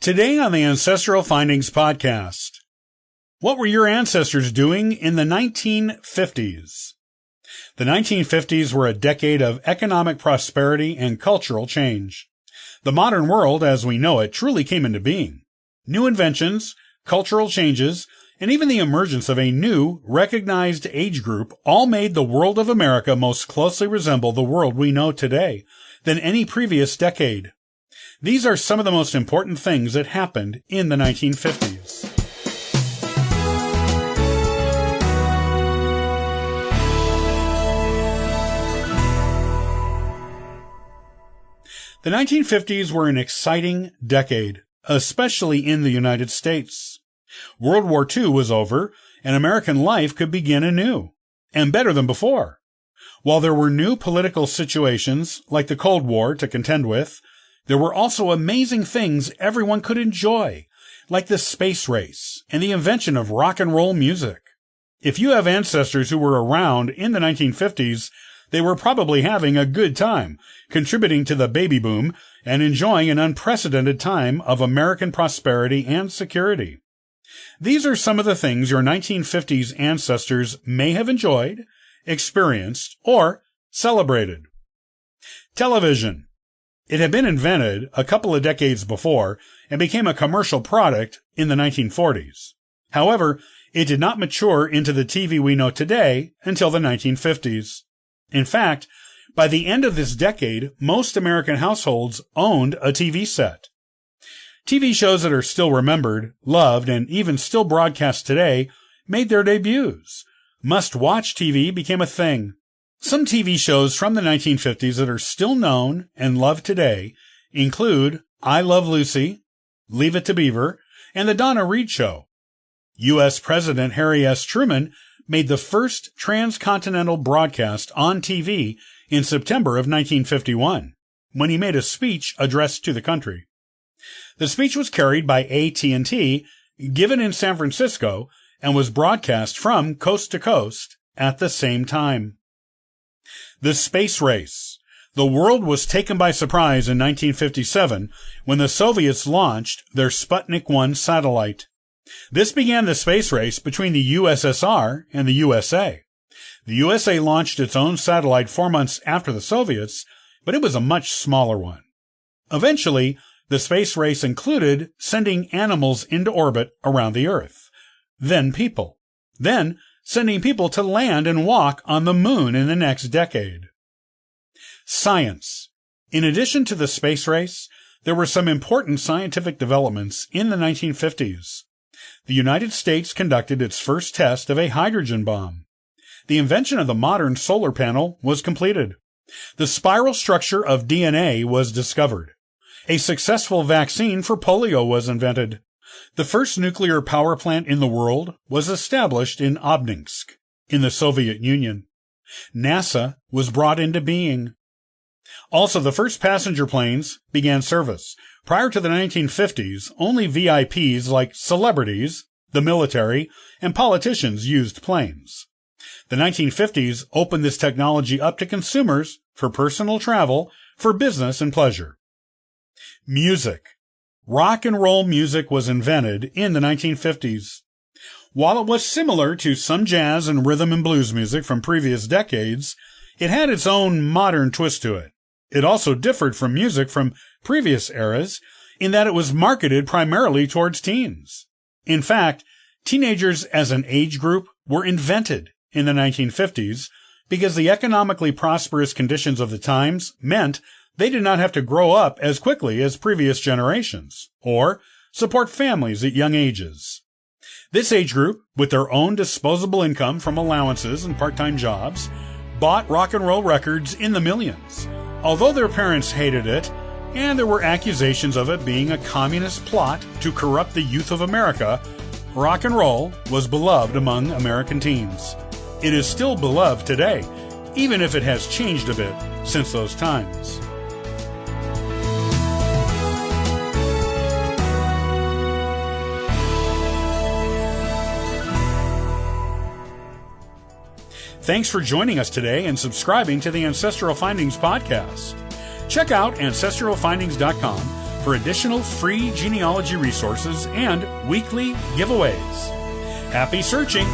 Today on the Ancestral Findings podcast, what were your ancestors doing in the 1950s? The 1950s were a decade of economic prosperity and cultural change. The modern world, as we know it, truly came into being. New inventions, cultural changes, and even the emergence of a new, recognized age group all made the world of America most closely resemble the world we know today than any previous decade. These are some of the most important things that happened in the 1950s. The 1950s were an exciting decade, especially in the United States. World War II was over, and American life could begin anew, and better than before. While there were new political situations, like the Cold War, to contend with, there were also amazing things everyone could enjoy, like the space race and the invention of rock and roll music. If you have ancestors who were around in the 1950s, they were probably having a good time, contributing to the baby boom and enjoying an unprecedented time of American prosperity and security. These are some of the things your 1950s ancestors may have enjoyed, experienced, or celebrated. Television. It had been invented a couple of decades before and became a commercial product in the 1940s. However, it did not mature into the TV we know today until the 1950s. In fact, by the end of this decade, most American households owned a TV set. TV shows that are still remembered, loved, and even still broadcast today made their debuts. Must-watch TV became a thing. Some TV shows from the 1950s that are still known and loved today include I Love Lucy, Leave It to Beaver, and The Donna Reed Show. U.S. President Harry S. Truman made the first transcontinental broadcast on TV in September of 1951, when he made a speech addressed to the country. The speech was carried by AT&T, given in San Francisco, and was broadcast from coast to coast at the same time. The space race. The world was taken by surprise in 1957 when the Soviets launched their Sputnik 1 satellite. This began the space race between the USSR and the USA. The USA launched its own satellite 4 months after the Soviets, but it was a much smaller one. Eventually, the space race included sending animals into orbit around the Earth. Then people. Then sending people to land and walk on the moon in the next decade. Science. In addition to the space race, there were some important scientific developments in the 1950s. The United States conducted its first test of a hydrogen bomb. The invention of the modern solar panel was completed. The spiral structure of DNA was discovered. A successful vaccine for polio was invented. The first nuclear power plant in the world was established in Obninsk, in the Soviet Union. NASA was brought into being. Also, the first passenger planes began service. Prior to the 1950s, only VIPs like celebrities, the military, and politicians used planes. The 1950s opened this technology up to consumers for personal travel, for business and pleasure. Music. Rock and roll music was invented in the 1950s. While it was similar to some jazz and rhythm and blues music from previous decades, it had its own modern twist to it. It also differed from music from previous eras in that it was marketed primarily towards teens. In fact, teenagers as an age group were invented in the 1950s because the economically prosperous conditions of the times meant they did not have to grow up as quickly as previous generations, or support families at young ages. This age group, with their own disposable income from allowances and part-time jobs, bought rock and roll records in the millions. Although their parents hated it, and there were accusations of it being a communist plot to corrupt the youth of America, rock and roll was beloved among American teens. It is still beloved today, even if it has changed a bit since those times. Thanks for joining us today and subscribing to the Ancestral Findings podcast. Check out ancestralfindings.com for additional free genealogy resources and weekly giveaways. Happy searching!